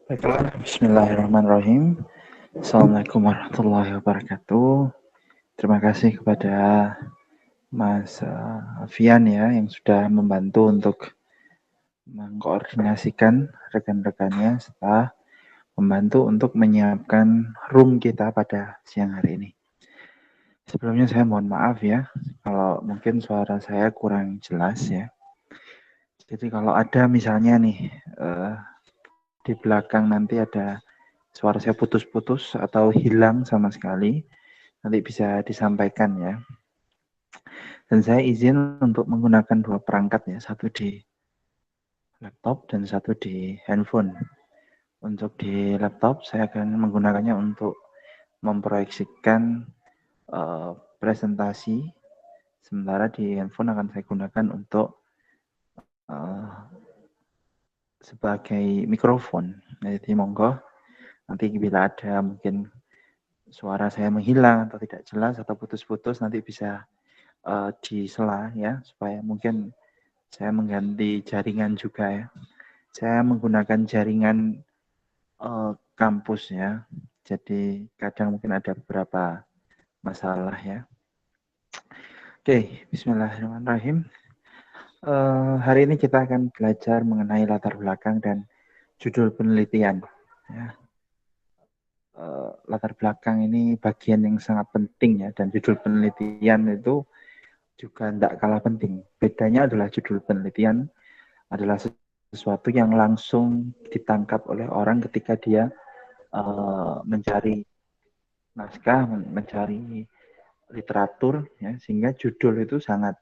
Baiklah, bismillahirrahmanirrahim. Assalamualaikum warahmatullahi wabarakatuh. Terima kasih kepada Mas Fian ya yang sudah membantu untuk mengkoordinasikan rekan-rekannya serta membantu untuk menyiapkan room kita pada siang hari ini. Sebelumnya saya mohon maaf ya kalau mungkin suara saya kurang jelas ya. Jadi kalau ada misalnya nih di belakang nanti ada suara saya putus-putus atau hilang sama sekali, nanti bisa disampaikan ya. Dan saya izin untuk menggunakan dua perangkat ya, satu di laptop dan satu di handphone. Untuk di laptop saya akan menggunakannya untuk memproyeksikan presentasi, sementara di handphone akan saya gunakan untuk sebagai mikrofon. Jadi monggo nanti bila ada mungkin suara saya menghilang atau tidak jelas atau putus-putus nanti bisa disela ya supaya mungkin saya mengganti jaringan juga ya. Saya menggunakan jaringan kampus ya. Jadi kadang mungkin ada beberapa masalah ya. Oke, bismillahirrahmanirrahim. Hari ini kita akan belajar mengenai latar belakang dan judul penelitian. Ya. Latar belakang ini bagian yang sangat penting ya, dan judul penelitian itu juga tidak kalah penting. Bedanya adalah judul penelitian adalah sesuatu yang langsung ditangkap oleh orang ketika dia mencari naskah, mencari literatur, ya, sehingga judul itu sangat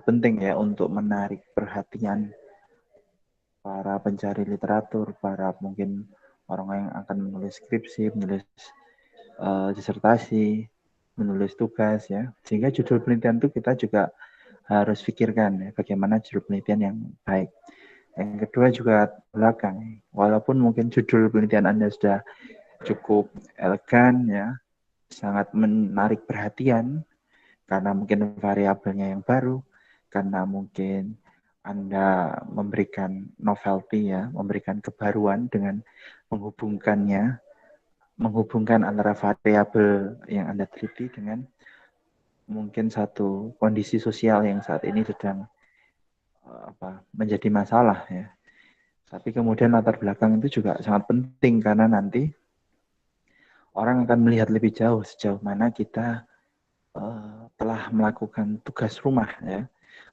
penting ya untuk menarik perhatian para pencari literatur, para mungkin orang yang akan menulis skripsi, menulis disertasi, menulis tugas ya. Sehingga judul penelitian itu kita juga harus pikirkan ya, bagaimana judul penelitian yang baik. Yang kedua juga belakang. Walaupun mungkin judul penelitian Anda sudah cukup elegan ya, sangat menarik perhatian karena mungkin variabelnya yang baru, karena mungkin Anda memberikan novelty ya, memberikan kebaruan dengan menghubungkan antara variabel yang Anda teliti dengan mungkin satu kondisi sosial yang saat ini sedang menjadi masalah ya. Tapi kemudian latar belakang itu juga sangat penting karena nanti orang akan melihat lebih jauh sejauh mana kita telah melakukan tugas rumah ya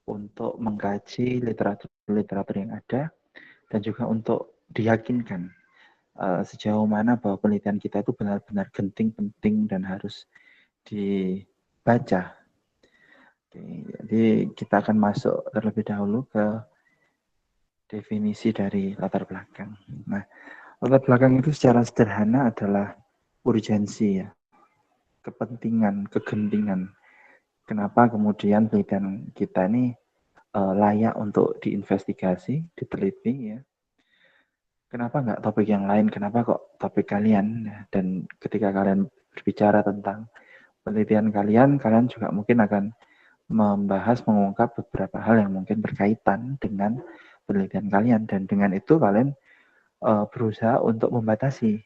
untuk mengkaji literatur yang ada dan juga untuk diyakinkan sejauh mana bahwa penelitian kita itu benar-benar genting, penting dan harus dibaca. Oke, jadi kita akan masuk terlebih dahulu ke definisi dari latar belakang. Nah, latar belakang itu secara sederhana adalah urgensi ya, kepentingan, kegentingan. Kenapa kemudian penelitian kita ini layak untuk diinvestigasi, diteliti ya. Kenapa nggak topik yang lain? Kenapa kok topik kalian? Dan ketika kalian berbicara tentang penelitian kalian, kalian juga mungkin akan membahas, mengungkap beberapa hal yang mungkin berkaitan dengan penelitian kalian. Dan dengan itu kalian berusaha untuk membatasi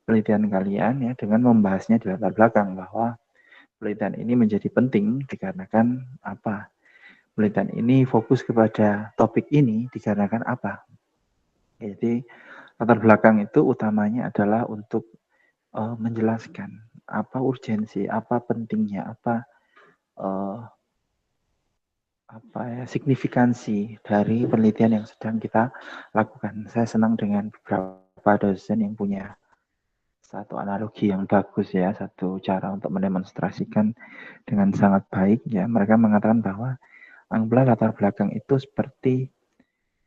penelitian kalian ya dengan membahasnya di latar belakang bahwa penelitian ini menjadi penting dikarenakan apa? Penelitian ini fokus kepada topik ini dikarenakan apa? Jadi latar belakang itu utamanya adalah untuk menjelaskan apa urgensi, apa pentingnya, apa signifikansi dari penelitian yang sedang kita lakukan. Saya senang dengan beberapa dosen yang punya satu analogi yang bagus ya, satu cara untuk mendemonstrasikan dengan sangat baik ya. Mereka mengatakan bahwa anggaplah latar belakang itu seperti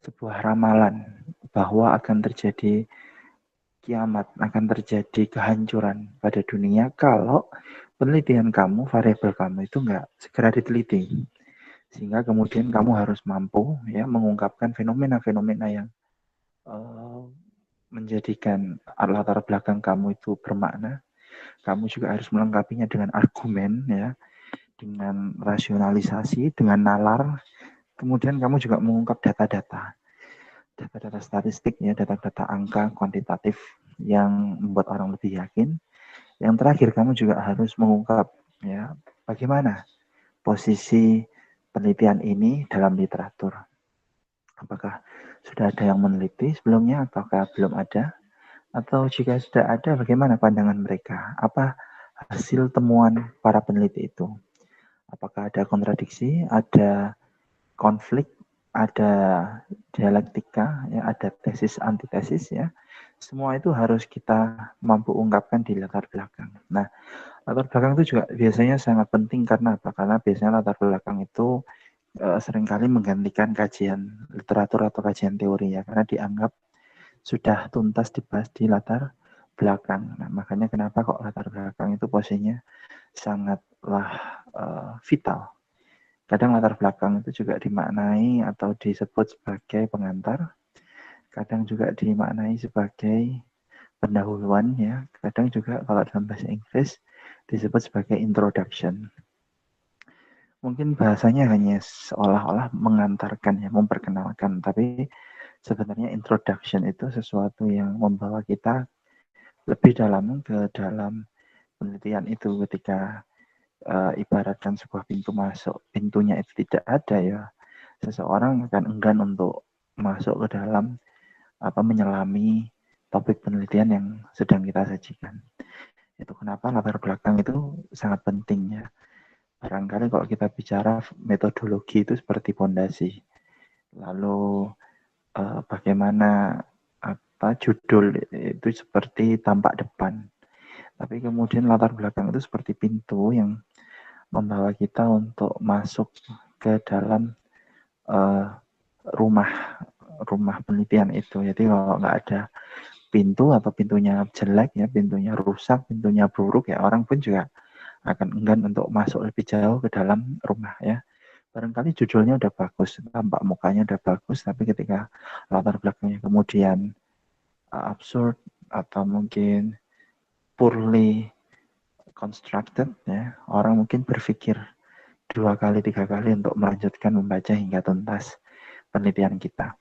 sebuah ramalan bahwa akan terjadi kiamat, akan terjadi kehancuran pada dunia kalau penelitian kamu, variabel kamu itu enggak segera diteliti. Sehingga kemudian kamu harus mampu ya mengungkapkan fenomena-fenomena yang menjadikan latar belakang kamu itu bermakna. Kamu juga harus melengkapinya dengan argumen ya, dengan rasionalisasi, dengan nalar. Kemudian kamu juga mengungkap data-data. data-data statistik ya, data-data angka kuantitatif yang membuat orang lebih yakin. Yang terakhir, kamu juga harus mengungkap ya bagaimana posisi penelitian ini dalam literatur. Apakah sudah ada yang meneliti sebelumnya ataukah belum ada? Atau jika sudah ada, bagaimana pandangan mereka? Apa hasil temuan para peneliti itu? Apakah ada kontradiksi, ada konflik, ada dialektika, ya, ada tesis antitesis ya. Semua itu harus kita mampu ungkapkan di latar belakang. Nah, latar belakang itu juga biasanya sangat penting karena apa? Karena biasanya latar belakang itu seringkali menggantikan kajian literatur atau kajian teori ya, karena dianggap sudah tuntas dibahas di latar belakang. Nah, makanya kenapa kok latar belakang itu posisinya sangatlah vital. Kadang latar belakang itu juga dimaknai atau disebut sebagai pengantar, kadang juga dimaknai sebagai pendahuluan ya, kadang juga kalau dalam bahasa Inggris disebut sebagai introduction. Mungkin bahasanya hanya seolah-olah mengantarkan ya, memperkenalkan, tapi sebenarnya introduction itu sesuatu yang membawa kita lebih dalam ke dalam penelitian itu. Ketika ibaratkan sebuah pintu masuk, pintunya itu tidak ada ya, seseorang akan enggan untuk masuk ke dalam menyelami topik penelitian yang sedang kita sajikan. Itu kenapa latar belakang itu sangat penting ya. Barangkali kalau kita bicara metodologi itu seperti pondasi. Lalu bagaimana judul itu seperti tampak depan. Tapi kemudian latar belakang itu seperti pintu yang membawa kita untuk masuk ke dalam rumah penelitian itu. Jadi kalau nggak ada pintu atau pintunya jelek ya, pintunya rusak, pintunya buruk ya, orang pun juga akan enggan untuk masuk lebih jauh ke dalam rumah ya. Barangkali judulnya udah bagus, tampak mukanya udah bagus, tapi ketika latar belakangnya kemudian absurd atau mungkin poorly constructed ya, orang mungkin berpikir 2 kali 3 kali untuk melanjutkan membaca hingga tuntas penelitian kita.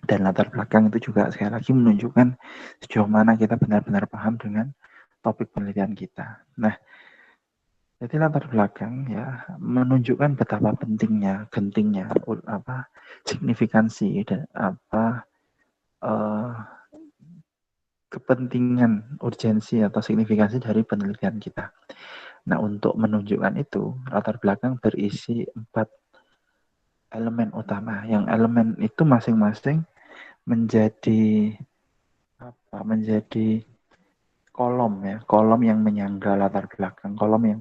Dan latar belakang itu juga sekali lagi menunjukkan sejauh mana kita benar-benar paham dengan topik penelitian kita. Nah, jadi latar belakang ya menunjukkan betapa pentingnya, gentingnya, signifikansi dan kepentingan, urgensi atau signifikansi dari penelitian kita. Nah, untuk menunjukkan itu, latar belakang berisi 4 elemen utama. Yang elemen itu masing-masing menjadi menjadi kolom ya, kolom yang menyangga latar belakang, kolom yang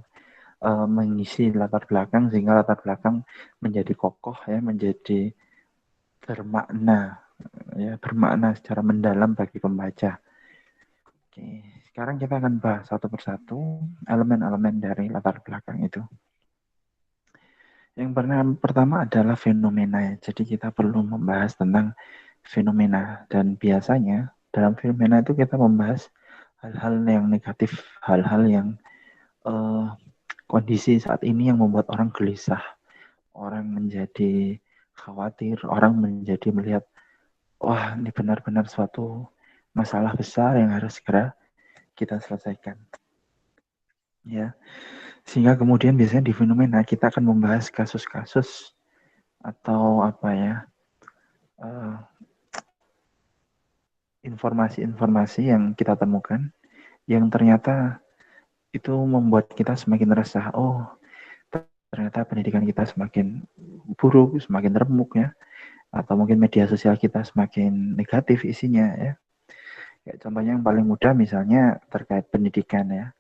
mengisi latar belakang sehingga latar belakang menjadi kokoh ya, menjadi bermakna ya, bermakna secara mendalam bagi pembaca. Oke, sekarang kita akan bahas satu persatu elemen-elemen dari latar belakang itu. Yang pertama adalah fenomena. Jadi kita perlu membahas tentang fenomena, dan biasanya dalam fenomena itu kita membahas hal-hal yang negatif, hal-hal yang kondisi saat ini yang membuat orang gelisah, orang menjadi khawatir, orang menjadi melihat, wah ini benar-benar suatu masalah besar yang harus segera kita selesaikan. Ya, sehingga kemudian biasanya di fenomena kita akan membahas kasus-kasus atau informasi-informasi yang kita temukan yang ternyata itu membuat kita semakin resah. Oh, ternyata pendidikan kita semakin buruk, semakin remuk ya, atau mungkin media sosial kita semakin negatif isinya ya. Kayak contohnya yang paling mudah misalnya terkait pendidikan ya.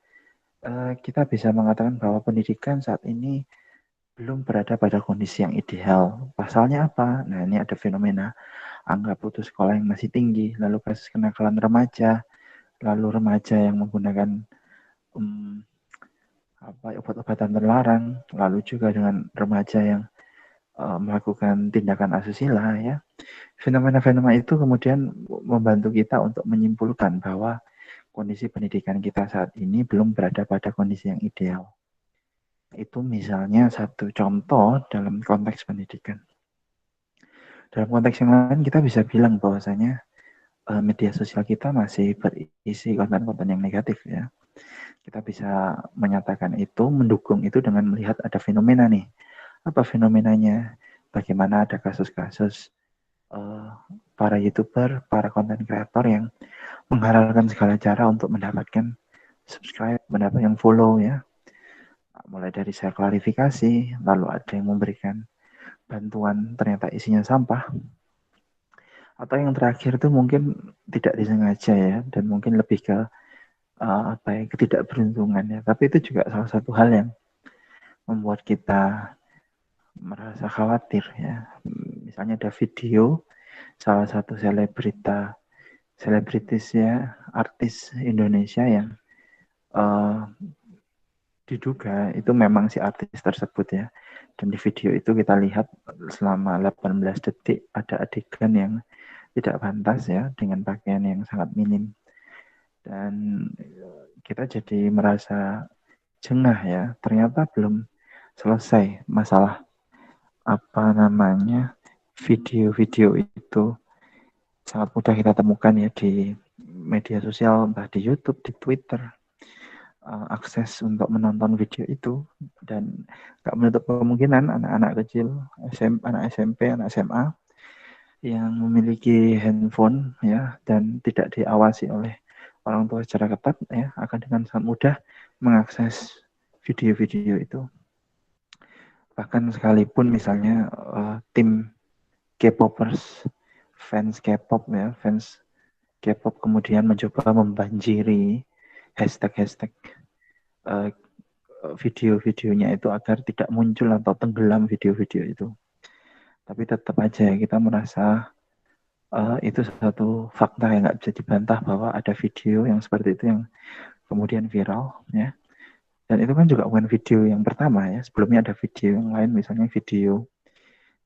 Kita bisa mengatakan bahwa pendidikan saat ini belum berada pada kondisi yang ideal. Pasalnya apa? Nah, ini ada fenomena angka putus sekolah yang masih tinggi, lalu kasus kenakalan remaja, lalu remaja yang menggunakan obat-obatan terlarang, lalu juga dengan remaja yang melakukan tindakan asusila ya. Fenomena-fenomena itu kemudian membantu kita untuk menyimpulkan bahwa kondisi pendidikan kita saat ini belum berada pada kondisi yang ideal. Itu misalnya satu contoh dalam konteks pendidikan. Dalam konteks yang lain kita bisa bilang bahwasanya media sosial kita masih berisi konten-konten yang negatif ya. Kita bisa menyatakan itu, mendukung itu dengan melihat ada fenomena nih. Apa fenomenanya? Bagaimana ada kasus-kasus para YouTuber, para konten kreator yang menghalalkan segala cara untuk mendapatkan subscribe, mendapatkan follow ya. Mulai dari saya klarifikasi, lalu ada yang memberikan bantuan ternyata isinya sampah. Atau yang terakhir itu mungkin tidak disengaja ya, dan mungkin lebih ke ketidakberuntungan ya. Tapi itu juga salah satu hal yang membuat kita merasa khawatir ya. Misalnya ada video salah satu selebritis ya, artis Indonesia yang diduga itu memang si artis tersebut ya. Dan di video itu kita lihat selama 18 detik ada adegan yang tidak pantas ya, dengan pakaian yang sangat minim. Dan kita jadi merasa jengah ya, ternyata belum selesai masalah video-video itu sangat mudah kita temukan ya di media sosial, entah di YouTube, di Twitter. Akses untuk menonton video itu, dan nggak menutup kemungkinan anak-anak kecil, anak SMP, anak SMA yang memiliki handphone ya dan tidak diawasi oleh orang tua secara ketat ya akan dengan sangat mudah mengakses video-video itu. Bahkan sekalipun misalnya tim K-popers, fans K-pop ya, fans K-pop kemudian mencoba membanjiri hashtag video-videonya itu agar tidak muncul atau tenggelam video-video itu. Tapi tetap aja kita merasa itu satu fakta yang nggak bisa dibantah bahwa ada video yang seperti itu yang kemudian viral ya. Dan itu kan juga bukan video yang pertama ya. Sebelumnya ada video yang lain, misalnya video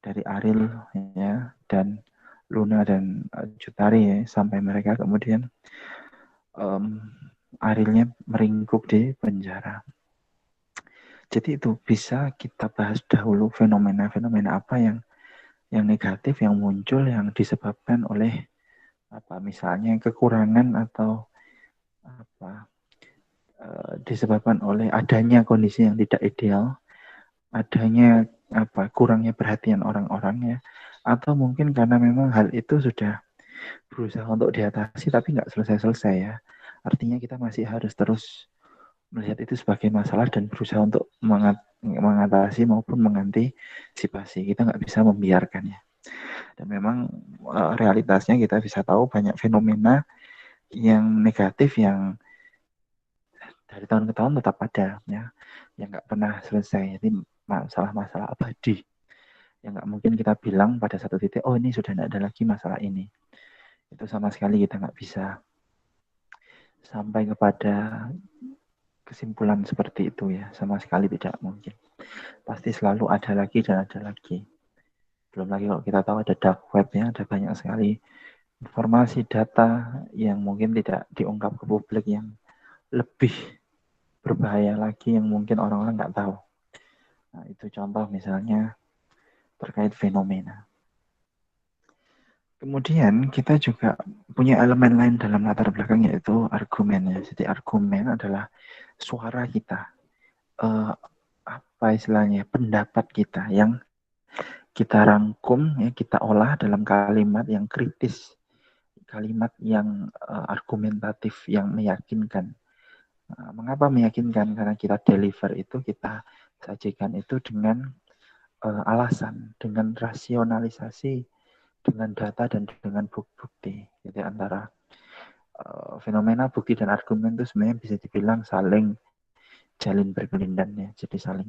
dari Ariel ya dan Luna dan Jutari ya, sampai mereka kemudian Arielnya meringkuk di penjara. Jadi itu bisa kita bahas dahulu fenomena-fenomena apa yang negatif yang muncul yang disebabkan oleh misalnya kekurangan atau disebabkan oleh adanya kondisi yang tidak ideal, adanya kurangnya perhatian orang-orang ya, atau mungkin karena memang hal itu sudah berusaha untuk diatasi tapi nggak selesai-selesai ya. Artinya kita masih harus terus melihat itu sebagai masalah dan berusaha untuk mengatasi maupun mengantisipasi. Kita nggak bisa membiarkannya. Dan memang realitasnya kita bisa tahu banyak fenomena yang negatif yang dari tahun ke tahun tetap ada ya, yang nggak pernah selesai. Jadi masalah-masalah abadi yang nggak mungkin kita bilang pada satu titik, oh ini sudah tidak ada lagi masalah ini. Itu sama sekali kita nggak bisa sampai kepada kesimpulan seperti itu ya, sama sekali tidak mungkin. Pasti selalu ada lagi dan ada lagi. Belum lagi kalau kita tahu ada dark web ya, ada banyak sekali informasi data yang mungkin tidak diungkap ke publik yang lebih berbahaya lagi yang mungkin orang-orang nggak tahu. Nah, itu contoh misalnya terkait fenomena. Kemudian kita juga punya elemen lain dalam latar belakang yaitu argumen ya. Jadi argumen adalah suara kita, istilahnya pendapat kita yang kita rangkum ya, kita olah dalam kalimat yang kritis, kalimat yang argumentatif, yang meyakinkan. Nah, mengapa meyakinkan? Karena kita deliver itu, kita sajikan itu dengan alasan, dengan rasionalisasi, dengan data dan dengan bukti. Jadi antara fenomena, bukti dan argumen itu sebenarnya bisa dibilang saling jalin berkelindan ya. Jadi saling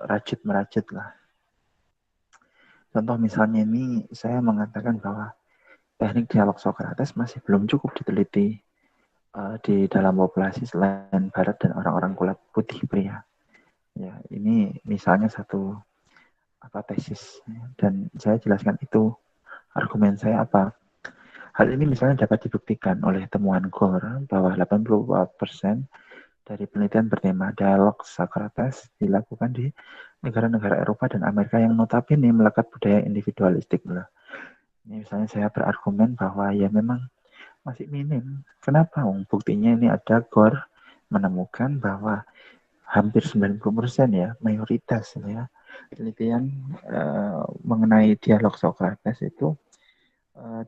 rajut merajut lah. Contoh misalnya ini saya mengatakan bahwa teknik dialog Socrates masih belum cukup diteliti di dalam populasi selain Barat dan orang-orang kulit putih pria. Ya, ini misalnya satu tesis dan saya jelaskan itu argumen saya apa. Hal ini misalnya dapat dibuktikan oleh temuan Gore bahwa 84% dari penelitian bertema dialog Socrates dilakukan di negara-negara Eropa dan Amerika yang notabene melekat budaya individualistik. Ini misalnya saya berargumen bahwa ya memang masih minim. Kenapa? Buktinya ini ada Gore menemukan bahwa hampir 90% ya, mayoritas ya, penelitian mengenai dialog Socrates itu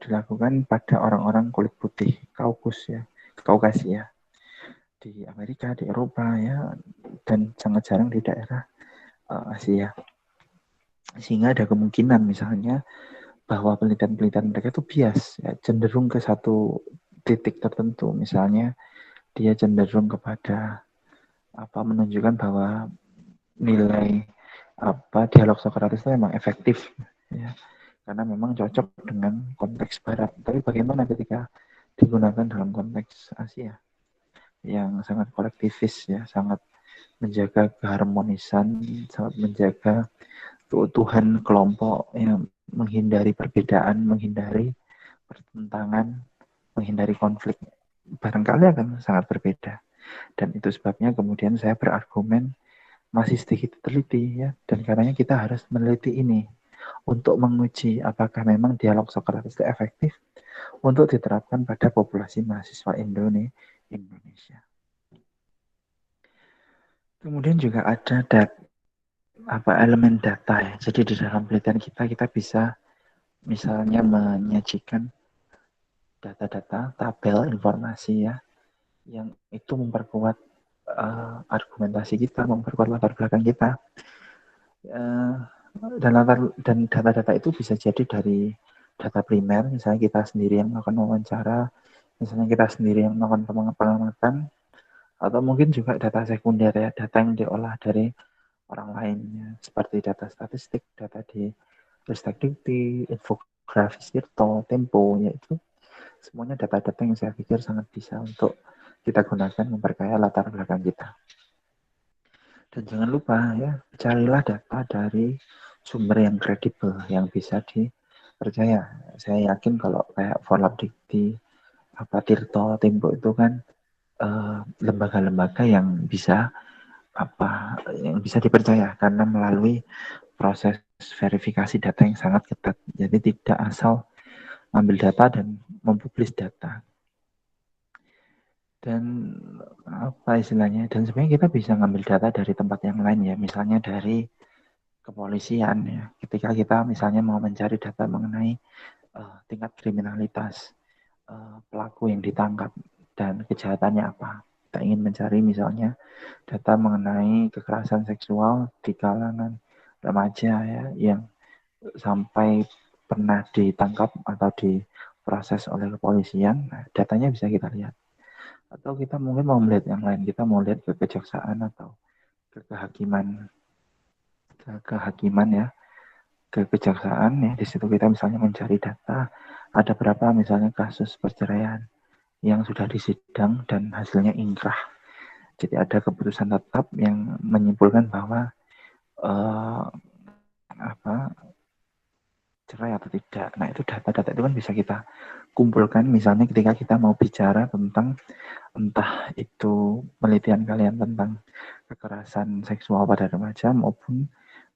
dilakukan pada orang-orang kulit putih, Kaukasia di Amerika, di Eropa ya, dan sangat jarang di daerah Asia. Sehingga ada kemungkinan misalnya bahwa penelitian-penelitian mereka itu bias, ya, cenderung ke satu titik tertentu. Misalnya dia cenderung kepada menunjukkan bahwa nilai dialog Socrates itu memang efektif, ya, karena memang cocok dengan konteks Barat. Tapi bagaimana ketika digunakan dalam konteks Asia yang sangat kolektivis, ya, sangat menjaga keharmonisan, sangat menjaga keutuhan kelompok, yang menghindari perbedaan, menghindari pertentangan, menghindari konflik, barangkali akan sangat berbeda. Dan itu sebabnya kemudian saya berargumen masih sedikit teliti, ya, dan karenanya kita harus meneliti ini untuk menguji apakah memang dialog Socrates itu efektif untuk diterapkan pada populasi mahasiswa Indonesia. Kemudian juga ada elemen data, ya. Jadi di dalam penelitian kita bisa misalnya menyajikan data-data, tabel, informasi, ya, yang itu memperkuat argumentasi kita, memperkuat latar belakang kita. Dan data-data itu bisa jadi dari data primer, misalnya kita sendiri yang melakukan wawancara, misalnya kita sendiri yang melakukan pengamatan, atau mungkin juga data sekunder, ya, data yang diolah dari orang lainnya, seperti data statistik, data di Ristekdikti, infografis Tirto, Tempo, yaitu semuanya data-data yang saya pikir sangat bisa untuk kita gunakan memperkaya latar belakang kita. Dan jangan lupa, ya, carilah data dari sumber yang kredibel, yang bisa dipercaya. Saya yakin kalau kayak Forlabdikti, Tirto, Tempo itu kan lembaga-lembaga yang bisa dipercaya karena melalui proses verifikasi data yang sangat ketat. Jadi tidak asal ambil data dan mempublis data. Dan istilahnya, dan sebenarnya kita bisa ngambil data dari tempat yang lain, ya, misalnya dari kepolisian, ya. Ketika kita misalnya mau mencari data mengenai tingkat kriminalitas pelaku yang ditangkap dan kejahatannya apa, kita ingin mencari misalnya data mengenai kekerasan seksual di kalangan remaja, ya, yang sampai pernah ditangkap atau diproses oleh kepolisian. Nah, datanya bisa kita lihat. Atau kita mungkin mau melihat yang lain, kita mau lihat ke kejaksaan atau ke kehakiman, ya, ke kejaksaan, ya. Di situ kita misalnya mencari data ada berapa misalnya kasus perceraian yang sudah disidang dan hasilnya ingkrah. Jadi ada keputusan tetap yang menyimpulkan bahwa cerai atau tidak. Nah, itu data-data itu kan bisa kita kumpulkan misalnya ketika kita mau bicara tentang entah itu penelitian kalian tentang kekerasan seksual pada remaja maupun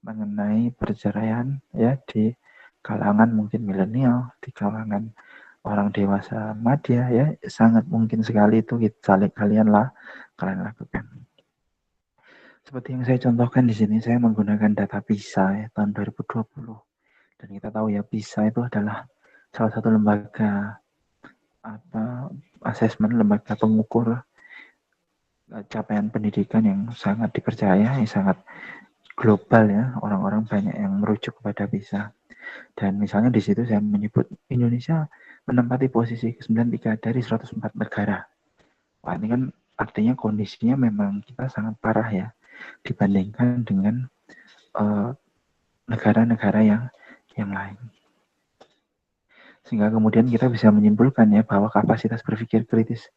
mengenai perceraian, ya, di kalangan mungkin milenial, di kalangan orang dewasa madya, ya, sangat mungkin sekali itu kalian lakukan. Seperti yang saya contohkan di sini, saya menggunakan data PISA, ya, tahun 2020. Dan kita tahu, ya, PISA itu adalah salah satu lembaga asesmen, lembaga pengukur capaian pendidikan yang sangat dipercaya, yang sangat global, ya. Orang-orang banyak yang merujuk kepada PISA. Dan misalnya di situ saya menyebut Indonesia menempati posisi ke-93 dari 104 negara. Wah, ini kan artinya kondisinya memang kita sangat parah, ya, dibandingkan dengan negara-negara yang lain. Sehingga kemudian kita bisa menyimpulkan, ya, bahwa kapasitas berpikir kritis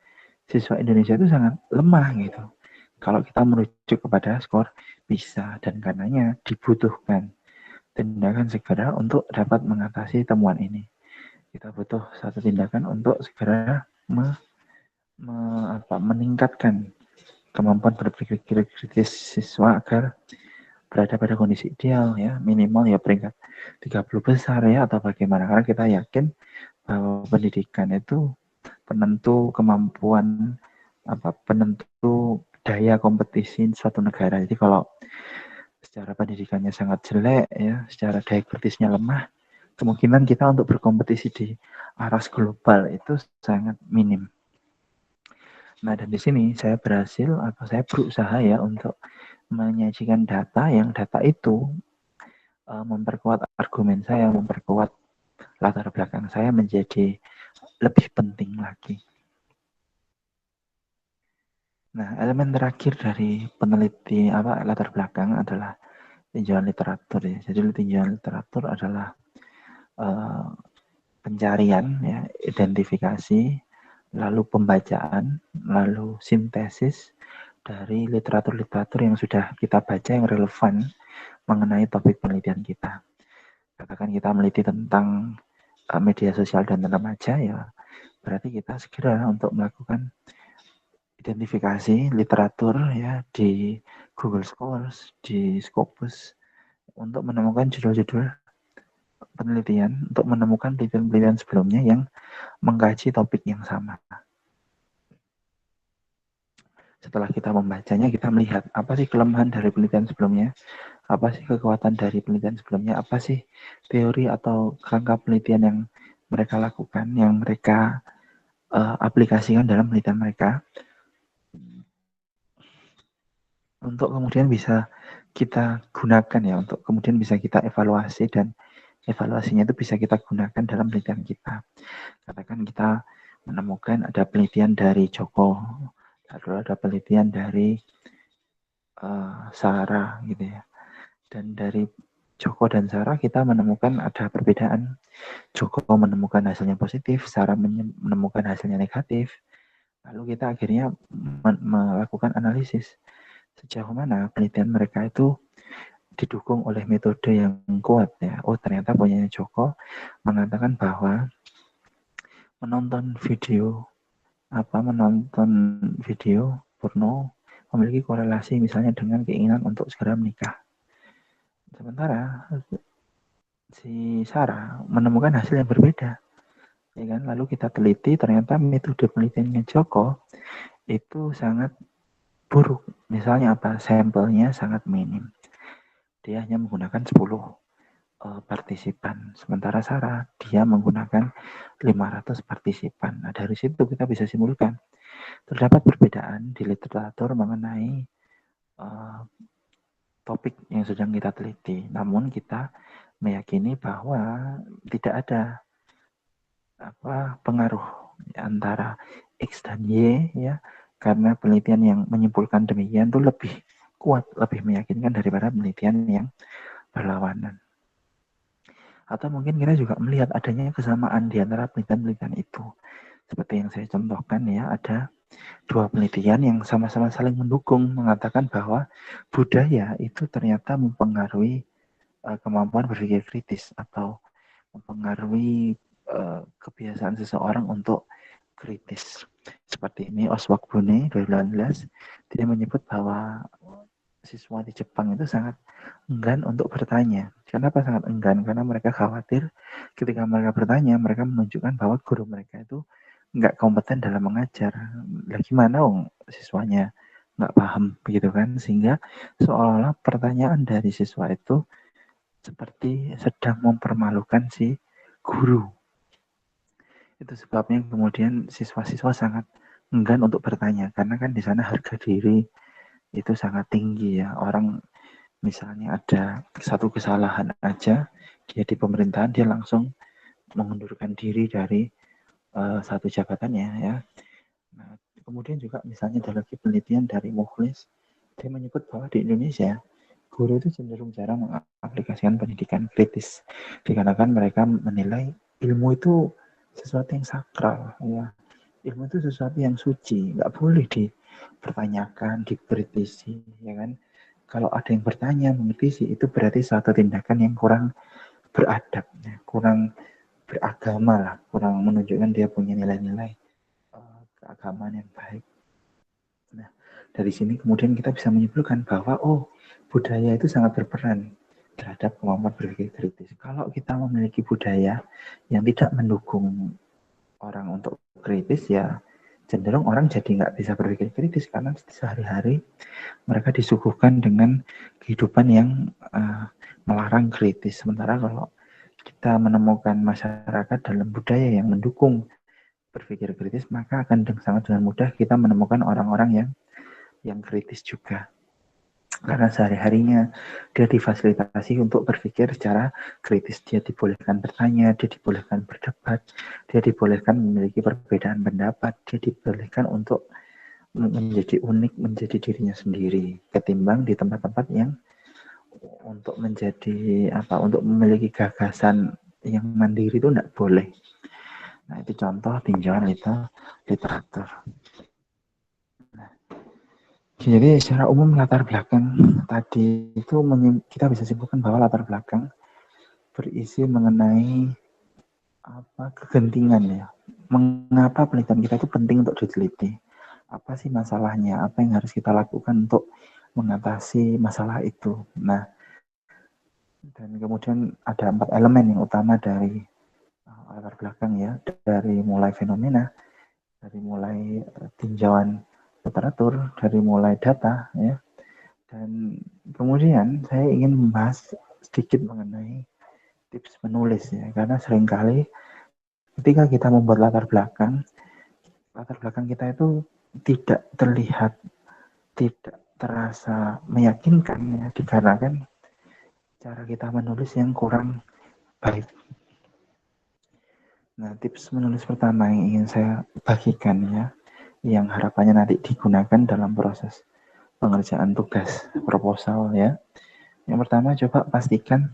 siswa Indonesia itu sangat lemah gitu. Kalau kita merujuk kepada skor PISA, dan karenanya dibutuhkan tindakan segera untuk dapat mengatasi temuan ini. Kita butuh satu tindakan untuk segera meningkatkan kemampuan berpikir kritis siswa agar berada pada kondisi ideal ya, minimal ya peringkat 30 besar ya, atau bagaimana, karena kita yakin bahwa pendidikan itu penentu kemampuan, penentu daya kompetisi suatu negara. Jadi kalau secara pendidikannya sangat jelek ya, secara daya kritisnya lemah, kemungkinan kita untuk berkompetisi di aras global itu sangat minim. Nah, dan di sini saya berhasil atau saya berusaha ya untuk menyajikan data yang data itu memperkuat argumen saya, memperkuat latar belakang saya menjadi lebih penting lagi. Nah, elemen terakhir dari peneliti latar belakang adalah tinjauan literatur ya. Jadi tinjauan literatur adalah pencarian ya, identifikasi, lalu pembacaan, lalu sintesis dari literatur-literatur yang sudah kita baca yang relevan mengenai topik penelitian kita. Katakan kita meneliti tentang media sosial dan remaja ya, berarti kita segera untuk melakukan identifikasi literatur ya di Google Scholars, di Scopus untuk menemukan judul-judul penelitian, untuk menemukan penelitian-penelitian sebelumnya yang mengkaji topik yang sama. Setelah kita membacanya, kita melihat apa sih kelemahan dari penelitian sebelumnya, apa sih kekuatan dari penelitian sebelumnya, apa sih teori atau kerangka penelitian yang mereka lakukan, yang mereka aplikasikan dalam penelitian mereka, untuk kemudian bisa kita gunakan ya, untuk kemudian bisa kita evaluasi, dan evaluasinya itu bisa kita gunakan dalam penelitian kita. Katakan kita menemukan ada penelitian dari Joko, lalu ada penelitian dari Sarah gitu ya, dan dari Joko dan Sarah kita menemukan ada perbedaan. Joko menemukan hasilnya positif, Sarah menemukan hasilnya negatif. Lalu kita akhirnya melakukan analisis sejauh mana penelitian mereka itu didukung oleh metode yang kuat ya. Oh, ternyata punya Joko mengatakan bahwa menonton video porno memiliki korelasi misalnya dengan keinginan untuk segera menikah. Sementara si Sarah menemukan hasil yang berbeda, ya kan? Lalu kita teliti, ternyata metode penelitiannya Joko itu sangat buruk. Misalnya apa? Sampelnya sangat minim. Dia hanya menggunakan 10 partisipan. Sementara Sarah, dia menggunakan 500 partisipan. Nah, dari situ kita bisa simpulkan terdapat perbedaan di literatur mengenai topik yang sedang kita teliti. Namun kita meyakini bahwa tidak ada pengaruh antara X dan Y ya, karena penelitian yang menyimpulkan demikian itu lebih kuat, lebih meyakinkan daripada penelitian yang berlawanan. Atau mungkin kita juga melihat adanya kesamaan di antara penelitian-penelitian itu. Seperti yang saya contohkan ya, ada dua penelitian yang sama-sama saling mendukung, mengatakan bahwa budaya itu ternyata mempengaruhi kemampuan berpikir kritis atau mempengaruhi kebiasaan seseorang untuk kritis. Seperti ini Oswald Bune 2018, dia menyebut bahwa siswa di Jepang itu sangat enggan untuk bertanya. Kenapa sangat enggan? Karena mereka khawatir ketika mereka bertanya, mereka menunjukkan bahwa guru mereka itu nggak kompeten dalam mengajar. Lah gimana siswanya nggak paham begitu kan? Sehingga seolah-olah pertanyaan dari siswa itu seperti sedang mempermalukan si guru. Itu sebabnya kemudian siswa-siswa sangat enggan untuk bertanya, karena kan di sana harga diri itu sangat tinggi ya. Orang misalnya ada satu kesalahan aja, dia di pemerintahan dia langsung mengundurkan diri dari satu jabatannya ya. Nah, kemudian juga misalnya ada lagi penelitian dari Mukhlis, dia menyebut bahwa di Indonesia guru itu cenderung jarang mengaplikasikan pendidikan kritis, dikarenakan mereka menilai ilmu itu sesuatu yang sakral ya. Ilmu itu sesuatu yang suci, nggak boleh dipertanyakan, dikritisi ya kan. Kalau ada yang bertanya, mengkritisi, itu berarti suatu tindakan yang kurang beradab, ya, kurang beragama lah, kurang menunjukkan dia punya nilai-nilai keagamaan yang baik. Nah, Dari sini kemudian kita bisa menyimpulkan bahwa budaya itu sangat berperan terhadap kemampuan berpikir kritis. Kalau kita memiliki budaya yang tidak mendukung orang untuk kritis, ya cenderung orang jadi nggak bisa berpikir kritis karena sehari-hari mereka disuguhkan dengan kehidupan yang melarang kritis. Sementara kalau kita menemukan masyarakat dalam budaya yang mendukung berpikir kritis, maka akan sangat dengan mudah kita menemukan orang-orang yang kritis juga. Karena sehari-harinya dia difasilitasi untuk berpikir secara kritis. Dia dibolehkan bertanya, dia dibolehkan berdebat, dia dibolehkan memiliki perbedaan pendapat, dia dibolehkan untuk menjadi unik, menjadi dirinya sendiri, ketimbang di tempat-tempat yang untuk menjadi untuk memiliki gagasan yang mandiri itu tidak boleh. Nah, itu contoh tinjauan literatur. Nah, jadi secara umum latar belakang tadi itu kita bisa simpulkan bahwa latar belakang berisi mengenai kegentingan ya. Mengapa penelitian kita itu penting untuk diteliti? Apa sih masalahnya? Apa yang harus kita lakukan untuk mengatasi masalah itu? Nah, dan kemudian ada 4 elemen yang utama dari latar belakang ya, dari mulai fenomena, dari mulai tinjauan literatur, dari mulai data ya, dan kemudian saya ingin membahas sedikit mengenai tips menulis ya, karena seringkali ketika kita membuat latar belakang kita itu tidak terlihat, tidak terasa meyakinkan ya, dikarenakan cara kita menulis yang kurang baik. Nah, tips menulis pertama yang ingin saya bagikan ya, yang harapannya nanti digunakan dalam proses pengerjaan tugas proposal ya. Yang pertama, coba pastikan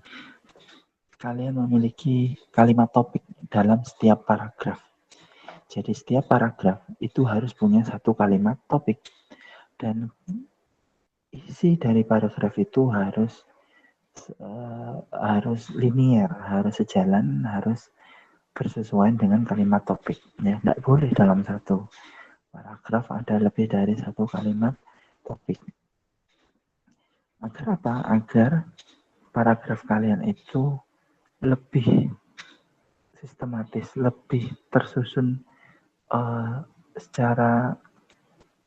kalian memiliki kalimat topik dalam setiap paragraf. Jadi setiap paragraf itu harus punya satu kalimat topik, dan isi dari paragraf itu harus linier, harus sejalan, harus bersesuaian dengan kalimat topik. Ya, tidak boleh dalam satu paragraf ada lebih dari satu kalimat topik. Agar apa? Agar paragraf kalian itu lebih sistematis, lebih tersusun secara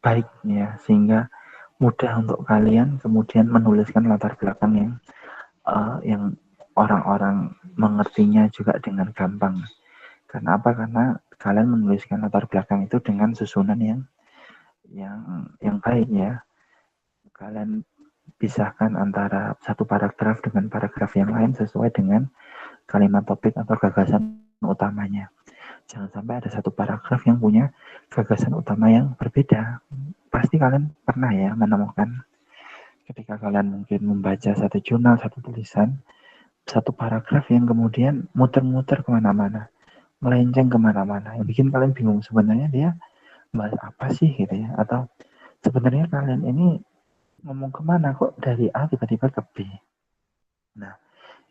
baik ya, sehingga mudah untuk kalian kemudian menuliskan latar belakang yang orang-orang mengertinya juga dengan gampang. Karena apa? Karena kalian menuliskan latar belakang itu dengan susunan yang baik ya. Kalian pisahkan antara satu paragraf dengan paragraf yang lain sesuai dengan kalimat topik atau gagasan utamanya. Jangan sampai ada satu paragraf yang punya gagasan utama yang berbeda. Pasti kalian pernah ya menemukan ketika kalian mungkin membaca satu jurnal, satu tulisan, satu paragraf yang kemudian muter-muter kemana-mana, melenceng kemana-mana, yang bikin kalian bingung sebenarnya dia bahas apa sih gitu ya, atau sebenarnya kalian ini ngomong kemana kok dari A tiba-tiba ke B. Nah,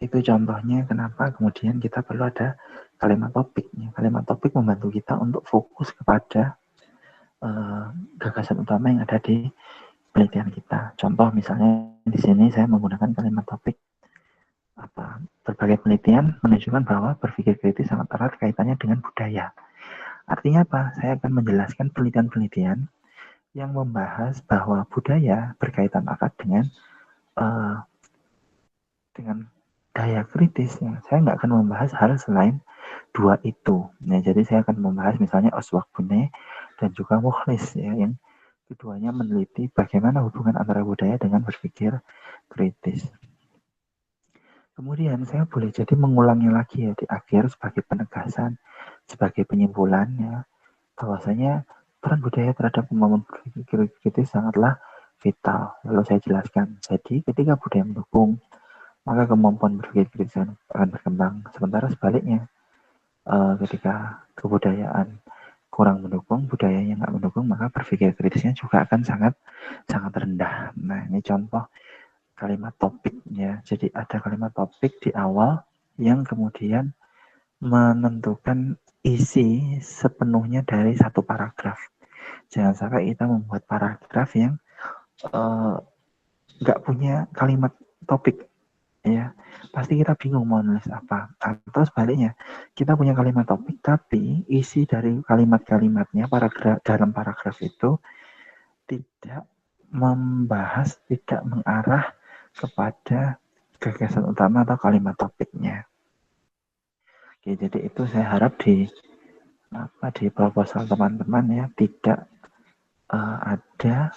itu contohnya kenapa kemudian kita perlu ada kalimat topik. Kalimat topik membantu kita untuk fokus kepada gagasan utama yang ada di penelitian kita. Contoh misalnya di sini saya menggunakan kalimat topik berbagai penelitian menunjukkan bahwa berpikir kritis sangat erat kaitannya dengan budaya. Artinya apa? Saya akan menjelaskan penelitian-penelitian yang membahas bahwa budaya berkaitan erat dengan daya kritis. Saya nggak akan membahas hal selain dua itu. Nah, jadi saya akan membahas misalnya Oswald-Boone dan juga Mukhlis ya, yang keduanya meneliti bagaimana hubungan antara budaya dengan berpikir kritis. Kemudian saya boleh jadi mengulangi lagi ya di akhir sebagai penegasan, sebagai penyimpulan ya, bahwasanya peran budaya terhadap kemampuan berpikir kritis sangatlah vital. Lalu saya jelaskan. Jadi ketika budaya mendukung, maka kemampuan berpikir kritis akan berkembang. Sementara sebaliknya, ketika kebudayaan kurang mendukung, budaya yang nggak mendukung, maka berpikir kritisnya juga akan sangat rendah. Nah, ini contoh kalimat topiknya. Jadi ada kalimat topik di awal yang kemudian menentukan isi sepenuhnya dari satu paragraf. Jangan sampai kita membuat paragraf yang nggak punya kalimat topik, ya pasti kita bingung mau nulis apa. Atau sebaliknya, kita punya kalimat topik tapi isi dari kalimat-kalimatnya dalam paragraf itu tidak membahas, tidak mengarah kepada gagasan utama atau kalimat topiknya. Oke, jadi itu saya harap di proposal teman-teman ya tidak ada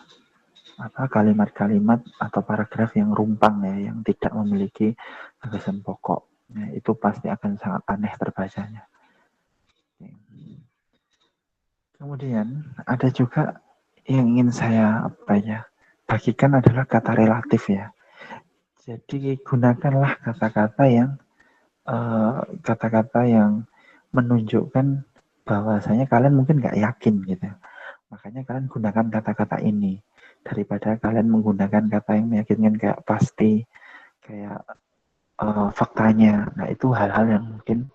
kalimat-kalimat atau paragraf yang rumpang ya, yang tidak memiliki gagasan pokok. Nah, itu pasti akan sangat aneh terbacanya. Kemudian ada juga yang ingin saya bagikan adalah kata relatif ya. Jadi gunakanlah kata-kata yang menunjukkan bahwasanya kalian mungkin nggak yakin gitu. Makanya kalian gunakan kata-kata ini daripada kalian menggunakan kata yang meyakinkan kayak pasti, kayak faktanya. Nah, itu hal-hal yang mungkin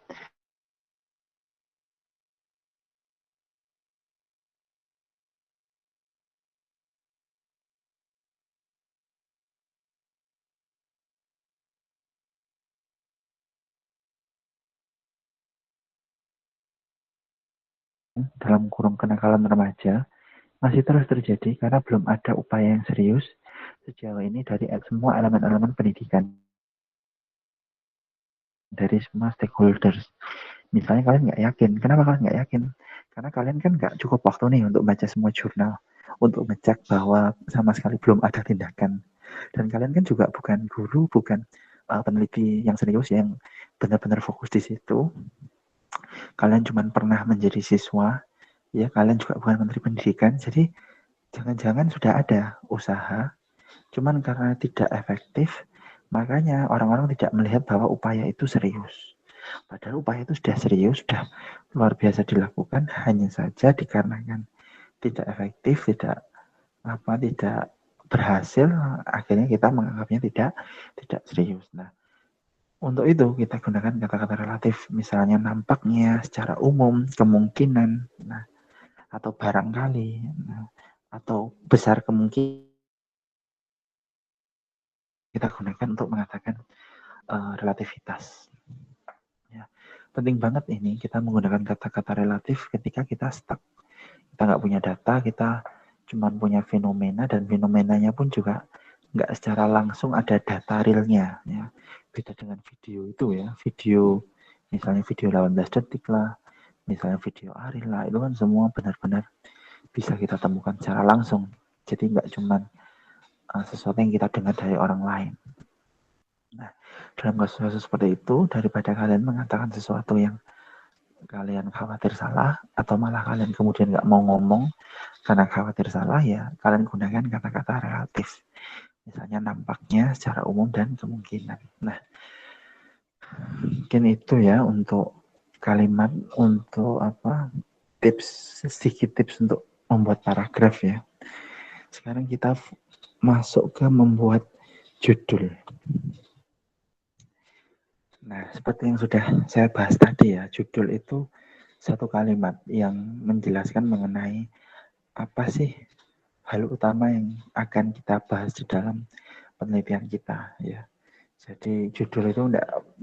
dalam kurung kenakalan remaja masih terus terjadi karena belum ada upaya yang serius sejauh ini dari semua elemen-elemen pendidikan, dari semua stakeholders. Misalnya kalian nggak yakin. Kenapa kalian nggak yakin? Karena kalian kan nggak cukup waktu nih untuk baca semua jurnal, untuk ngecek bahwa sama sekali belum ada tindakan. Dan kalian kan juga bukan guru, bukan peneliti yang serius yang benar-benar fokus di situ. Kalian cuma pernah menjadi siswa, ya kalian juga bukan menteri pendidikan. Jadi jangan-jangan sudah ada usaha, cuman karena tidak efektif, makanya orang-orang tidak melihat bahwa upaya itu serius. Padahal upaya itu sudah serius, sudah luar biasa dilakukan, hanya saja dikarenakan tidak efektif, tidak berhasil, akhirnya kita menganggapnya tidak serius. Nah, untuk itu kita gunakan kata-kata relatif, misalnya nampaknya, secara umum, kemungkinan, nah, atau barangkali, nah, atau besar kemungkinan kita gunakan untuk mengatakan relativitas. Ya. Penting banget ini kita menggunakan kata-kata relatif ketika kita stuck. Kita nggak punya data, kita cuma punya fenomena, dan fenomenanya pun juga nggak secara langsung ada data realnya. Ya. Beda dengan video itu ya, video misalnya video 18 detik lah, misalnya video Ariel lah, itu kan semua benar-benar bisa kita temukan secara langsung. Jadi nggak cuma sesuatu yang kita dengar dari orang lain. Nah, dalam kasus-kasus seperti itu, daripada kalian mengatakan sesuatu yang kalian khawatir salah, atau malah kalian kemudian nggak mau ngomong karena khawatir salah, ya kalian gunakan kata-kata relatif. Misalnya nampaknya, secara umum, dan kemungkinan. Nah, mungkin itu ya untuk kalimat, untuk sedikit tips untuk membuat paragraf ya. Sekarang kita masuk ke membuat judul. Nah, seperti yang sudah saya bahas tadi ya, judul itu satu kalimat yang menjelaskan mengenai apa sih hal utama yang akan kita bahas di dalam penelitian kita ya. Jadi judul itu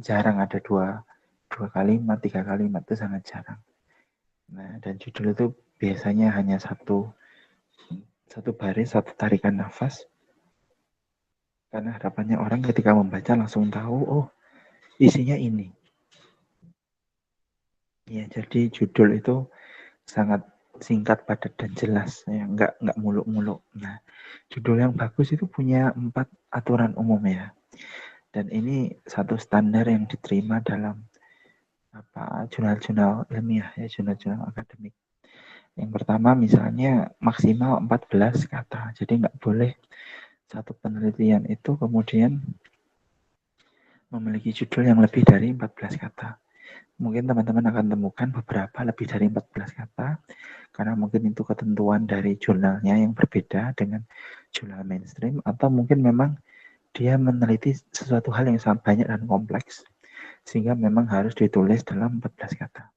jarang ada dua kalimat, tiga kalimat, itu sangat jarang. Nah, dan judul itu biasanya hanya satu baris, satu tarikan nafas. Karena harapannya orang ketika membaca langsung tahu, oh isinya ini. Ya, jadi judul itu sangat singkat, padat, dan jelas ya, nggak muluk-muluk. Nah, judul yang bagus itu punya 4 aturan umum ya, dan ini satu standar yang diterima dalam jurnal-jurnal ilmiah ya, jurnal-jurnal akademik. Yang pertama misalnya maksimal 14 kata, jadi nggak boleh satu penelitian itu kemudian memiliki judul yang lebih dari 14 kata. Mungkin teman-teman akan temukan beberapa lebih dari 14 kata, karena mungkin itu ketentuan dari jurnalnya yang berbeda dengan jurnal mainstream, atau mungkin memang dia meneliti sesuatu hal yang sangat banyak dan kompleks, sehingga memang harus ditulis dalam 14 kata.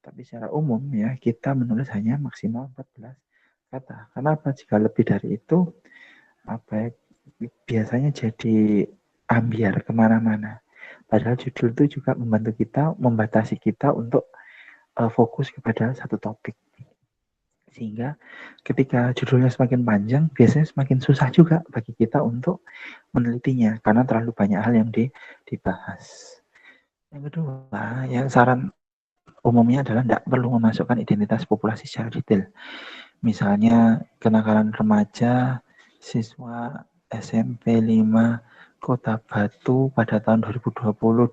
Tapi secara umum ya, kita menulis hanya maksimal 14 kata. Kenapa? Jika lebih dari itu, biasanya jadi ambiar kemana-mana. Padahal judul itu juga membantu kita, membatasi kita untuk fokus kepada satu topik. Sehingga ketika judulnya semakin panjang, biasanya semakin susah juga bagi kita untuk menelitinya, karena terlalu banyak hal yang dibahas. Yang kedua, yang saran umumnya adalah tidak perlu memasukkan identitas populasi secara detail. Misalnya kenakalan remaja siswa SMP 5 Kota Batu pada tahun 2020,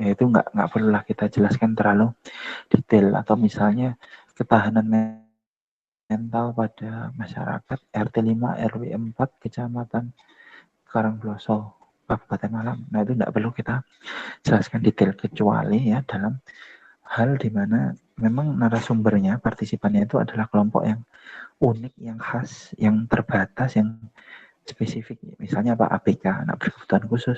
ya itu nggak perlulah kita jelaskan terlalu detail. Atau misalnya ketahanan mental pada masyarakat RT 5 RW 4 Kecamatan Karangploso Kabupaten Malang. Nah itu tidak perlu kita jelaskan detail, kecuali ya dalam hal di mana memang narasumbernya, partisipannya itu adalah kelompok yang unik, yang khas, yang terbatas, yang spesifik. Misalnya apa, ABK, anak berkebutuhan khusus.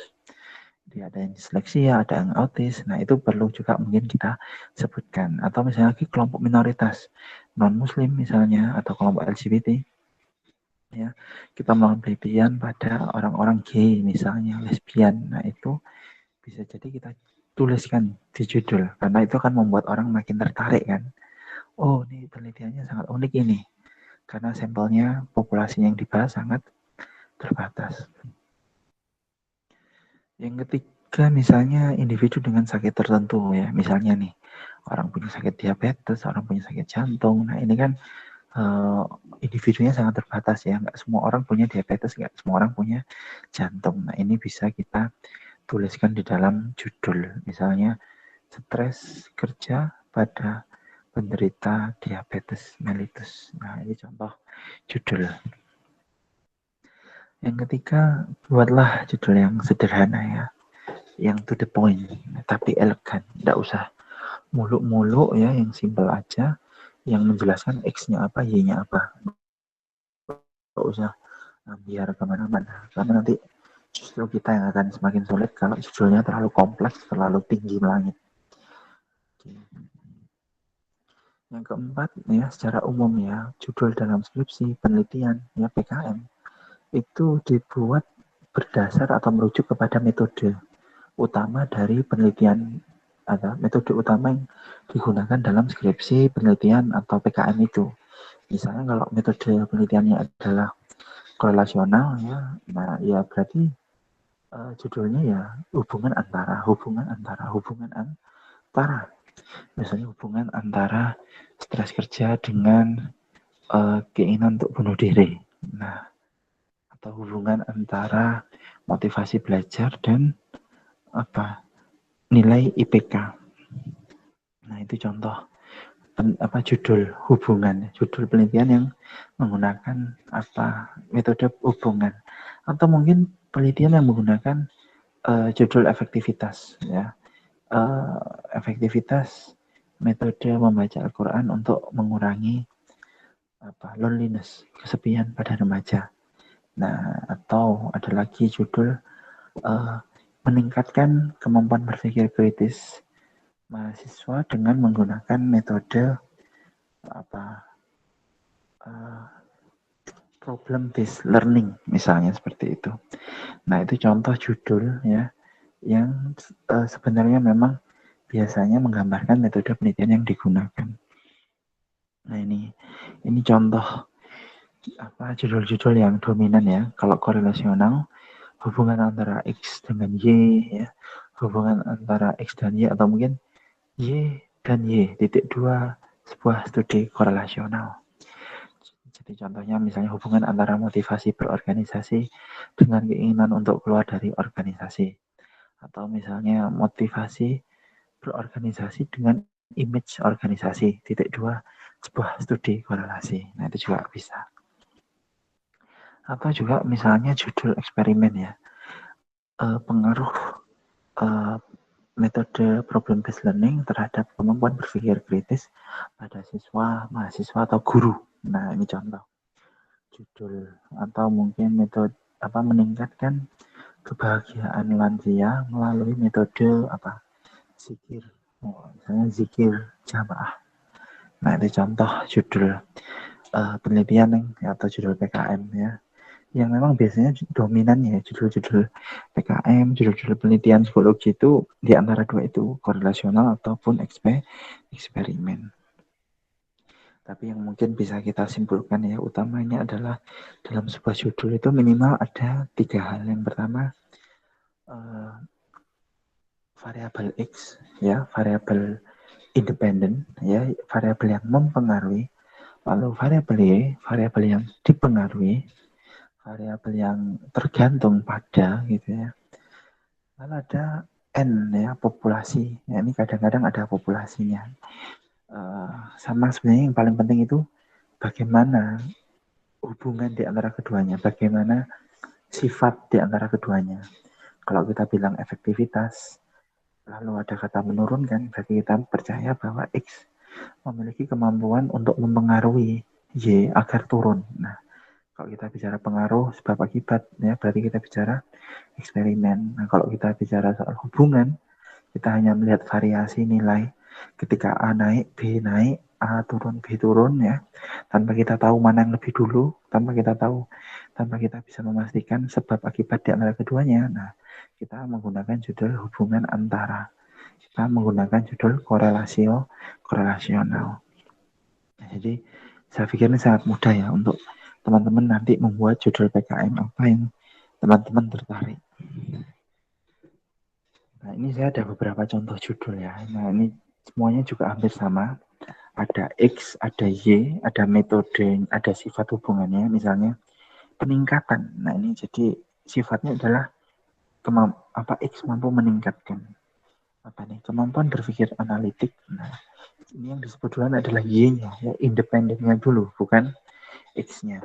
Dia ada yang disleksia, ada yang autis. Nah itu perlu juga mungkin kita sebutkan. Atau misalnya lagi kelompok minoritas, non-muslim misalnya, atau kelompok LGBT. Ya, kita melakukan penelitian pada orang-orang gay misalnya, lesbian. Nah itu bisa jadi kita tuliskan di judul, karena itu akan membuat orang makin tertarik kan. Oh, ini penelitiannya sangat unik ini, karena sampelnya, populasi yang dibahas sangat terbatas. Yang ketiga, misalnya individu dengan sakit tertentu ya, misalnya nih, orang punya sakit diabetes, orang punya sakit jantung. Nah ini kan individunya sangat terbatas ya, nggak semua orang punya diabetes, nggak semua orang punya jantung. Nah ini bisa kita tuliskan di dalam judul, misalnya stres kerja pada penderita diabetes mellitus. Nah ini contoh judul. Yang ketiga, buatlah judul yang sederhana ya, yang to the point, tapi elegan. Tidak usah muluk-muluk ya, yang simple aja, yang menjelaskan X-nya apa, Y-nya apa. Tidak usah biar kemana-mana, karena nanti justru kita yang akan semakin sulit kalau judulnya terlalu kompleks, terlalu tinggi melangit. Yang keempat ya, secara umum ya, judul dalam skripsi, penelitian, ya PKM, itu dibuat berdasar atau merujuk kepada metode utama dari penelitian, atau metode utama yang digunakan dalam skripsi, penelitian, atau PKM itu. Misalnya kalau metode penelitiannya adalah korelasional ya, nah ya berarti judulnya ya hubungan antara. Misalnya hubungan antara stres kerja dengan keinginan untuk bunuh diri. Nah, atau hubungan antara motivasi belajar dan nilai IPK. Nah, itu contoh judul hubungan, judul penelitian yang menggunakan metode hubungan. Atau mungkin penelitian yang menggunakan judul efektivitas ya. Efektivitas metode membaca Al-Quran untuk mengurangi loneliness, kesepian pada remaja. Nah, atau ada lagi judul meningkatkan kemampuan berpikir kritis mahasiswa dengan menggunakan metode problem based learning misalnya, seperti itu. Nah, itu contoh judul ya yang sebenarnya memang biasanya menggambarkan metode penelitian yang digunakan. Nah, ini contoh judul-judul yang dominan ya. Kalau korelasional, hubungan antara X dengan Y ya, hubungan antara X dan Y, atau mungkin Y dan Y titik dua, sebuah studi korelasional. Jadi contohnya misalnya hubungan antara motivasi berorganisasi dengan keinginan untuk keluar dari organisasi, atau misalnya motivasi berorganisasi dengan image organisasi titik dua, sebuah studi korelasi. Nah itu juga bisa. Atau juga misalnya judul eksperimen ya, pengaruh metode problem based learning terhadap kemampuan berpikir kritis pada siswa, mahasiswa, atau guru. Nah ini contoh judul. Atau mungkin metode meningkatkan kebahagiaan lansia melalui metode zikir, misalnya zikir jamaah. Nah itu contoh judul penelitian atau judul PKM ya. yang memang biasanya dominan ya judul-judul PKM, judul-judul penelitian psikologi itu di antara dua itu, korelasional ataupun eksperimen. Tapi yang mungkin bisa kita simpulkan ya, utamanya adalah dalam sebuah judul itu minimal ada 3 hal. Yang pertama, variabel X, ya, variabel independen, ya, variabel yang mempengaruhi. Lalu variabel Y, variabel yang dipengaruhi, variabel yang tergantung pada, gitu ya. Lalu ada N, ya, populasi. Ya, ini kadang-kadang ada populasinya. Sama sebenarnya yang paling penting itu bagaimana hubungan di antara keduanya, bagaimana sifat di antara keduanya. Kalau kita bilang efektivitas, lalu ada kata menurunkan, berarti kita percaya bahwa X memiliki kemampuan untuk mempengaruhi Y agar turun. Nah, kalau kita bicara pengaruh sebab akibat, ya berarti kita bicara eksperimen. Nah, kalau kita bicara soal hubungan, kita hanya melihat variasi nilai. Ketika A naik, B naik, A turun, B turun, ya. Tanpa kita tahu mana yang lebih dulu, tanpa kita bisa memastikan sebab akibat di antara keduanya. Nah, kita menggunakan judul hubungan antara. Kita menggunakan judul korelasional. Nah, jadi saya pikir ini sangat mudah ya untuk teman-teman nanti membuat judul PKM apa yang teman-teman tertarik. Nah, ini saya ada beberapa contoh judul ya. Nah, ini semuanya juga hampir sama. Ada X, ada Y, ada metode, ada sifat hubungannya. Misalnya peningkatan. Nah, ini jadi sifatnya adalah X mampu meningkatkan kemampuan berpikir analitik. Nah, ini yang disebut duluan adalah Y-nya, ya, independennya dulu, bukan X-nya.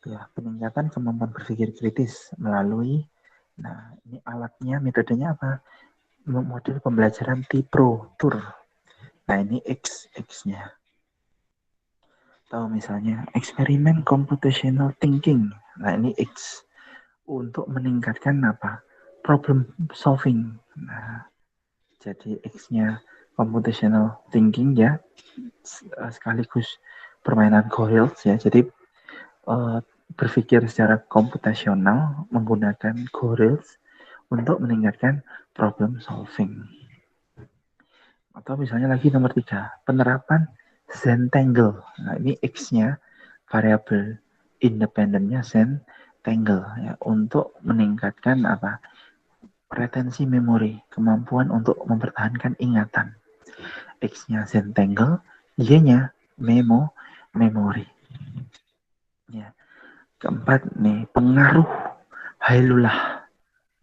Ya, peningkatan kemampuan berpikir kritis melalui, nah, ini alatnya, metodenya apa? Model pembelajaran TIPRO, TUR. Nah, ini X-nya. Tahu misalnya eksperimen computational thinking. Nah, ini X untuk meningkatkan apa? Problem solving. Nah, jadi X-nya computational thinking ya, sekaligus permainan Gorills ya. Jadi berpikir secara komputasional menggunakan Gorills untuk meningkatkan problem solving. Atau misalnya lagi nomor 3, penerapan Zentangle. Nah, ini X-nya, variabel independennya Zentangle ya, untuk meningkatkan apa? Retensi memori, kemampuan untuk mempertahankan ingatan. X-nya Zentangle, Y-nya memori. Ya. Keempat nih, pengaruh Hailulah.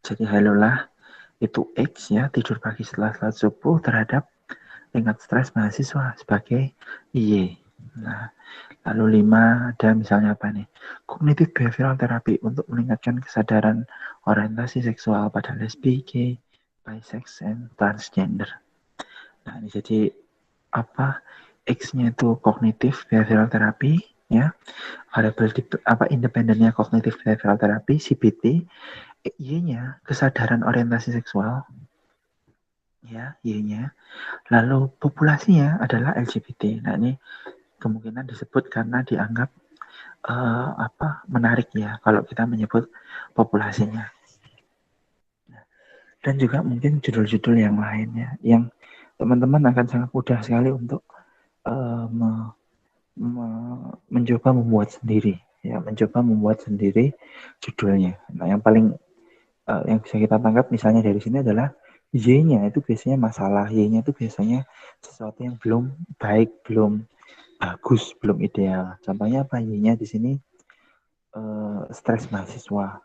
Jadi Hailulah itu X ya, tidur pagi setelah salat subuh terhadap tingkat stres mahasiswa sebagai Y. Nah, lalu 5 ada misalnya apa nih? Cognitive behavioral therapy untuk meningkatkan kesadaran orientasi seksual pada lesbi, gay, bisex, and transgender. Nah, ini jadi apa? X-nya itu cognitive behavioral therapy ya. Variabel independennya cognitive behavioral therapy CBT. Y-nya kesadaran orientasi seksual ya, Y-nya. Lalu populasinya adalah LGBT. Nah, ini kemungkinan disebut karena dianggap menarik ya kalau kita menyebut populasinya. Dan juga mungkin judul-judul yang lainnya yang teman-teman akan sangat mudah sekali untuk mencoba membuat sendiri ya, mencoba membuat sendiri judulnya. Nah, yang paling yang bisa kita tangkap misalnya dari sini adalah Y-nya itu biasanya masalah, Y-nya itu biasanya sesuatu yang belum baik, belum bagus, belum ideal. Contohnya apa? Y-nya di sini stres mahasiswa.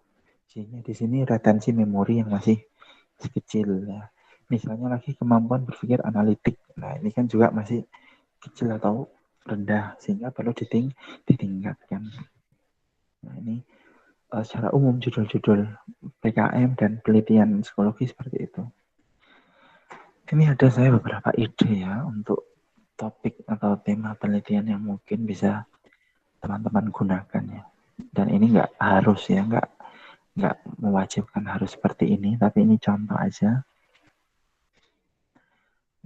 Y-nya di sini retensi memori yang masih kecil ya. Misalnya lagi kemampuan berpikir analitik. Nah, ini kan juga masih kecil atau rendah sehingga perlu ditingkatkan. Nah, ini secara umum judul-judul PKM dan penelitian psikologi seperti itu. Ini ada saya beberapa ide ya untuk topik atau tema penelitian yang mungkin bisa teman-teman gunakan ya. Dan ini nggak harus ya, nggak mewajibkan harus seperti ini, tapi ini contoh aja.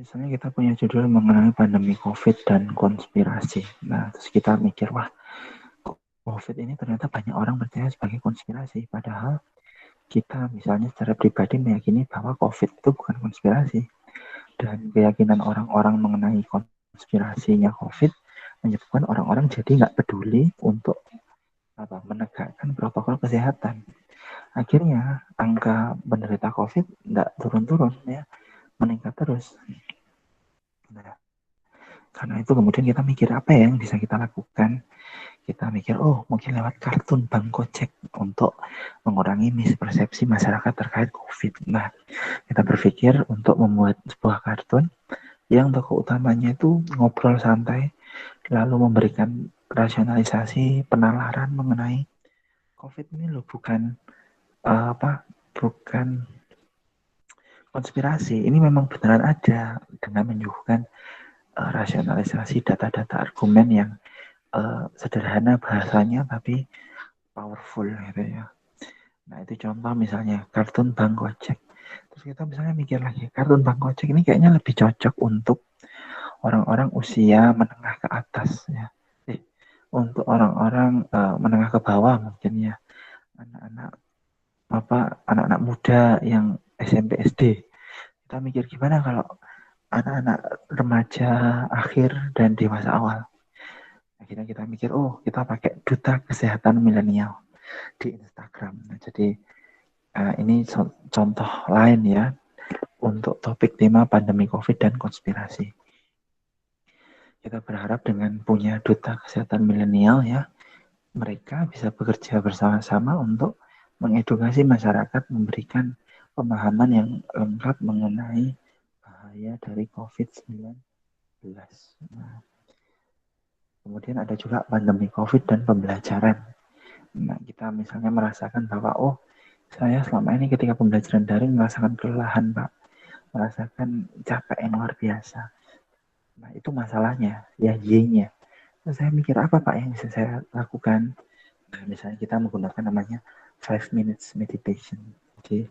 Misalnya kita punya judul mengenai pandemi COVID dan konspirasi. Nah, terus kita mikir, wah, COVID ini ternyata banyak orang percaya sebagai konspirasi, padahal kita misalnya secara pribadi meyakini bahwa COVID itu bukan konspirasi. Dan keyakinan orang-orang mengenai konspirasinya COVID menyebabkan orang-orang jadi nggak peduli untuk menegakkan protokol kesehatan. Akhirnya angka penderita COVID nggak turun-turun ya, meningkat terus. Nah, karena itu kemudian kita mikir apa ya yang bisa kita lakukan. Kita mikir, oh mungkin lewat kartun Bang Gojek untuk mengurangi mispersepsi masyarakat terkait COVID. Nah, kita berpikir untuk membuat sebuah kartun yang tokoh utamanya itu ngobrol santai, lalu memberikan rasionalisasi penalaran mengenai COVID ini loh bukan bukan konspirasi. Ini memang beneran ada dengan menyuguhkan rasionalisasi data-data argumen yang sederhana bahasanya tapi powerful gitu ya. Nah itu contoh misalnya kartun Bang Gojek. Terus kita misalnya mikir lagi, kartun Bang Gojek ini kayaknya lebih cocok untuk orang-orang usia menengah ke atas ya. Untuk orang-orang menengah ke bawah mungkin ya. Anak-anak muda yang SMP SD. Kita mikir gimana kalau anak-anak remaja akhir dan dewasa awal. Akhirnya kita mikir, oh kita pakai duta kesehatan milenial di Instagram. Nah, jadi ini contoh lain ya untuk topik tema pandemi COVID dan konspirasi. Kita berharap dengan punya duta kesehatan milenial ya, mereka bisa bekerja bersama-sama untuk mengedukasi masyarakat, memberikan pemahaman yang lengkap mengenai bahaya dari COVID-19. Nah, kemudian ada juga pandemi COVID dan pembelajaran. Nah, kita misalnya merasakan bahwa, oh, saya selama ini ketika pembelajaran daring merasakan kelelahan, Pak. Merasakan capek yang luar biasa. Nah, itu masalahnya, ya Y-nya. Terus saya mikir, apa Pak yang bisa saya lakukan? Nah, misalnya kita menggunakan namanya 5 minutes meditation. Jadi,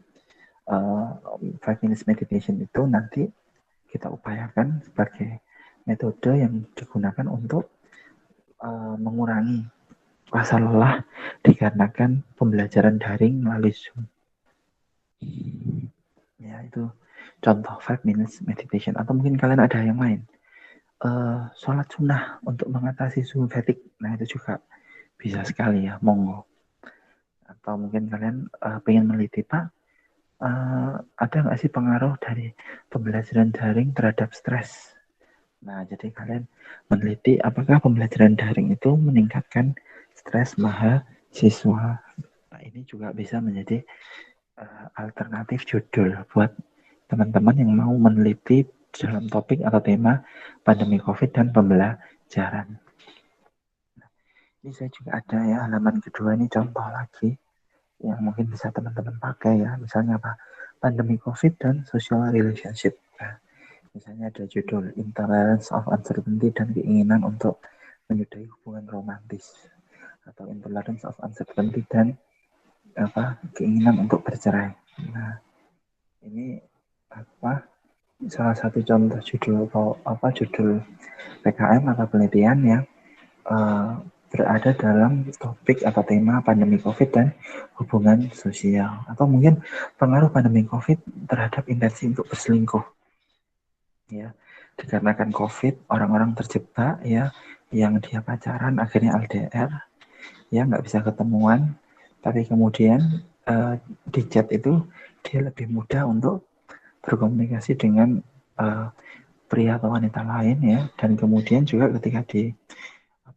5 minutes meditation itu nanti kita upayakan sebagai metode yang digunakan untuk mengurangi rasa lelah dikarenakan pembelajaran daring melalui Zoom. Ya, itu contoh 5 minutes meditation. Atau mungkin kalian ada yang lain. Sholat sunnah untuk mengatasi Zoom fatigue. Nah, itu juga bisa sekali ya, monggo. Atau mungkin kalian pengen meneliti, Pak, ada nggak sih pengaruh dari pembelajaran daring terhadap stres? Nah, jadi kalian meneliti apakah pembelajaran daring itu meningkatkan stres mahasiswa. Nah, ini juga bisa menjadi alternatif judul buat teman-teman yang mau meneliti dalam topik atau tema pandemi COVID dan pembelajaran. Nah, ini saya juga ada ya halaman kedua ini contoh lagi yang mungkin bisa teman-teman pakai ya. Misalnya apa? Pandemi COVID dan social relationship. Nah, misalnya ada judul Intolerance of Uncertainty dan keinginan untuk menyudahi hubungan romantis atau Intolerance of Uncertainty dan keinginan untuk bercerai. Nah, ini salah satu contoh judul PKM atau penelitian yang berada dalam topik atau tema pandemi COVID dan hubungan sosial, atau mungkin pengaruh pandemi COVID terhadap intensi untuk berselingkuh. Ya, dikarenakan COVID, orang-orang terjebak ya, yang dia pacaran akhirnya LDR, ya nggak bisa ketemuan, tapi kemudian di chat itu dia lebih mudah untuk berkomunikasi dengan pria atau wanita lain ya, dan kemudian juga ketika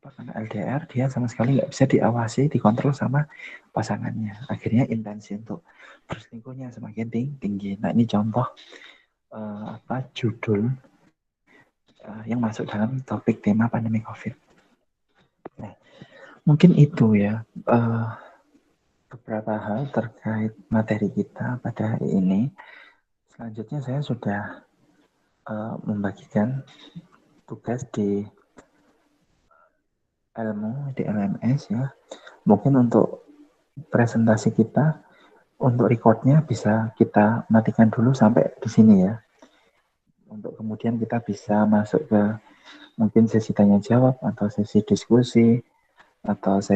karena LDR dia sama sekali nggak bisa diawasi, dikontrol sama pasangannya. Akhirnya intensi untuk berselingkuhnya semakin tinggi. Nah, ini contoh judul yang masuk dalam topik tema pandemi COVID. Nah, mungkin itu ya beberapa hal terkait materi kita pada hari ini. Selanjutnya saya sudah membagikan tugas di ilmu di LMS ya. Mungkin untuk presentasi kita, untuk recordnya bisa kita matikan dulu sampai di sini ya. Untuk kemudian kita bisa masuk ke mungkin sesi tanya jawab atau sesi diskusi atau sesi